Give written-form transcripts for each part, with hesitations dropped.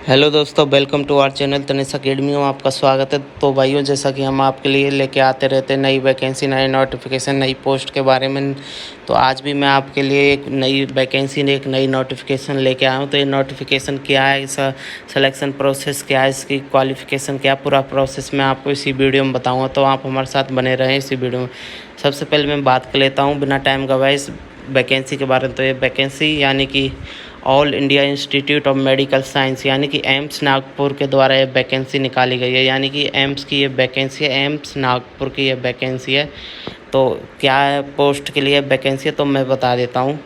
Hello दोस्तों, welcome to our channel Tanishq academy में आपका स्वागत है। तो भाइयों, जैसा कि हम आपके लिए लेके आते रहते हैं नई वैकेंसी, नए नोटिफिकेशन, नई पोस्ट के बारे में, तो आज भी मैं आपके लिए एक नई वैकेंसी एक नई नोटिफिकेशन लेके आया हूँ। तो ये नोटिफिकेशन क्या है, इसका सिलेक्शन प्रोसेस क्या है, इसकी क्वालिफ़िकेशन क्या, पूरा प्रोसेस मैं आपको इसी वीडियो में बताऊँगा। तो आप हमारे साथ बने रहें इसी वीडियो में। सबसे पहले मैं बात कर लेता हूँ बिना टाइम गवाए इस वैकेंसी के बारे में। तो ये वैकेंसी यानी कि all India institute of medical science यानी कि एम्स नागपुर के द्वारा ये वैकेंसी निकाली गई है। यानी कि एम्स की ये वैकेंसी है, एम्स नागपुर की ये वैकेंसी है। तो क्या है पोस्ट के लिए वैकेंसी है, तो मैं बता देता हूँ।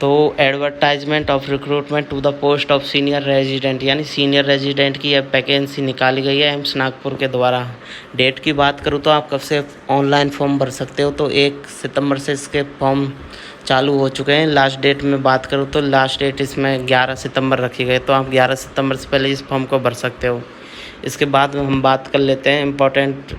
तो advertisement of recruitment to the post of senior resident यानी सीनियर रेजिडेंट की यह वैकेंसी निकाली गई है एम्स नागपुर के द्वारा। डेट की बात करूँ तो आप कब से ऑनलाइन फॉर्म भर सकते हो, तो 1 सितंबर से इसके फॉर्म चालू हो चुके हैं। लास्ट डेट में बात करूँ तो लास्ट डेट इसमें 11 सितंबर रखी गई, तो आप 11 सितंबर से पहले इस फॉर्म को भर सकते हो। इसके बाद में हम बात कर लेते हैं इम्पोर्टेंट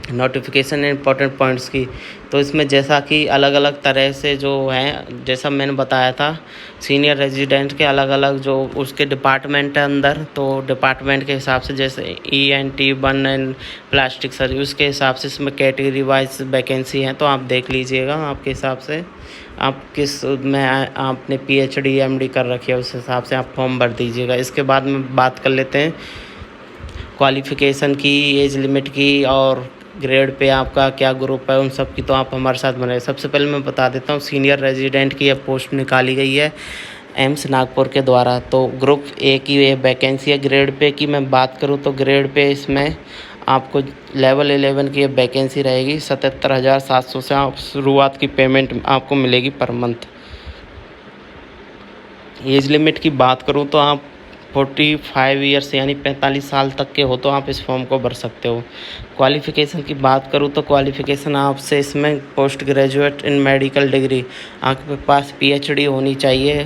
नोटिफिकेशन इम्पोर्टेंट पॉइंट्स की। तो इसमें जैसा कि अलग अलग तरह से जो हैं, जैसा मैंने बताया था, सीनियर रेजिडेंट के अलग अलग जो उसके डिपार्टमेंट है अंदर, तो डिपार्टमेंट के हिसाब से जैसे ENT 1 एंड प्लास्टिक सर्जरी, उसके हिसाब से इसमें कैटेगरी वाइज वैकेंसी है। तो आप देख लीजिएगा आपके हिसाब से आप किस में आपने PhD MD कर रखी है, उस हिसाब से आप फॉर्म भर दीजिएगा। इसके बाद में बात कर लेते हैं क्वालिफ़िकेशन की, एज लिमिट की और ग्रेड पे आपका क्या ग्रुप है, उन सब की। तो आप हमारे साथ बने। सबसे पहले मैं बता देता हूँ सीनियर रेजिडेंट की यह पोस्ट निकाली गई है एम्स नागपुर के द्वारा। तो ग्रुप A की ये वैकेंसी है। ग्रेड पे की मैं बात करूँ तो ग्रेड पे इसमें आपको लेवल 11 की ये वैकेंसी रहेगी। 77,700 से आप शुरुआत की पेमेंट आपको मिलेगी पर मंथ। एज लिमिट की बात करूँ तो आप 45 ईयर्स यानी 45 साल तक के हो तो आप इस फॉर्म को भर सकते हो। क्वालिफ़िकेशन की बात करूँ तो क्वालिफ़िकेशन आपसे इसमें post graduate in medical degree, आपके पास PhD होनी चाहिए,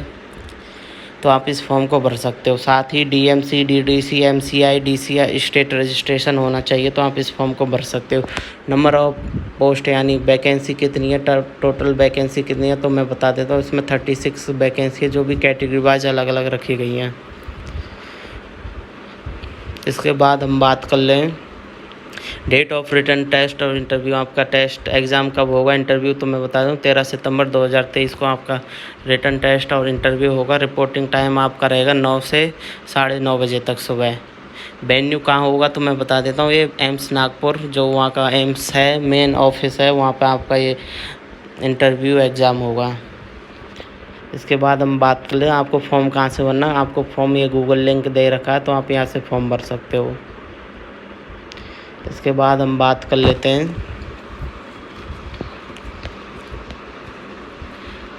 तो आप इस फॉर्म को भर सकते हो। साथ ही DMC DDC MCI DCI state registration होना चाहिए, तो आप इस फॉर्म को भर सकते हो। नंबर ऑफ पोस्ट यानी वैकेंसी कितनी है, टोटल वैकेंसी कितनी है, तो मैं बता देता हूँ। इसमें 36 वैकेंसी है जो भी कैटेगरी वाइज अलग अलग रखी गई हैं। इसके बाद हम बात कर लें डेट ऑफ रिटर्न टेस्ट और इंटरव्यू। आपका टेस्ट एग्ज़ाम कब होगा, इंटरव्यू तो मैं बता दूं 13 सितंबर 2023 को आपका रिटर्न टेस्ट और इंटरव्यू होगा। रिपोर्टिंग टाइम आपका रहेगा 9 से 9:30 बजे तक सुबह। वेन्यू कहाँ होगा तो मैं बता देता हूँ, ये एम्स नागपुर जो वहाँ का एम्स है, मेन ऑफिस है, वहाँ पर आपका ये इंटरव्यू एग्ज़ाम होगा। इसके बाद हम बात कर लें आपको फॉर्म कहाँ से भरना। आपको फॉर्म ये गूगल लिंक दे रखा है, तो आप यहाँ से फॉर्म भर सकते हो। इसके बाद हम बात कर लेते हैं,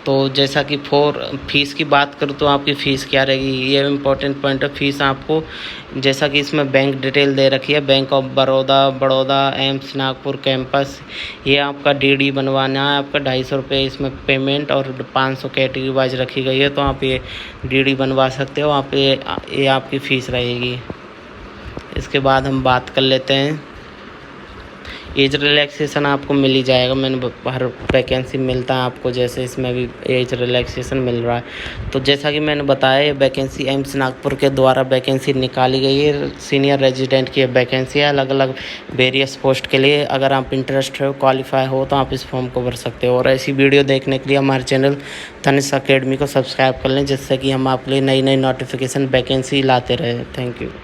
तो जैसा कि फीस की बात करूँ तो आपकी फ़ीस क्या रहेगी, ये इम्पोर्टेंट पॉइंट है। फीस आपको जैसा कि इसमें बैंक डिटेल दे रखी है, bank of Baroda AIIMS Nagpur campus, ये आपका DD बनवाना है। आपका 250 रुपये इसमें पेमेंट और 500 कैटेगरी वाइज रखी गई है, तो आप ये DD बनवा सकते हो। आप ये आपकी फ़ीस रहेगी। इसके बाद हम बात कर लेते हैं एज रिलैक्सेशन आपको मिल ही जाएगा। मैंने हर वैकेंसी मिलता है आपको, जैसे इसमें भी एज रिलैक्सेशन मिल रहा है। तो जैसा कि मैंने बताया, ये वैकेंसी एम्स नागपुर के द्वारा वैकेंसी निकाली गई है। सीनियर रेजिडेंट की वैकेंसी है अलग अलग वेरियस पोस्ट के लिए। अगर आप इंटरेस्ट हो, क्वालिफाई हो, तो आप इस फॉर्म को भर सकते हो। और ऐसी वीडियो देखने के लिए हमारे चैनल तनिष्क अकेडमी को सब्सक्राइब कर लें, जिससे कि हम आपके लिए नई नई नोटिफिकेशन वैकेंसी लाते रहें। Thank you.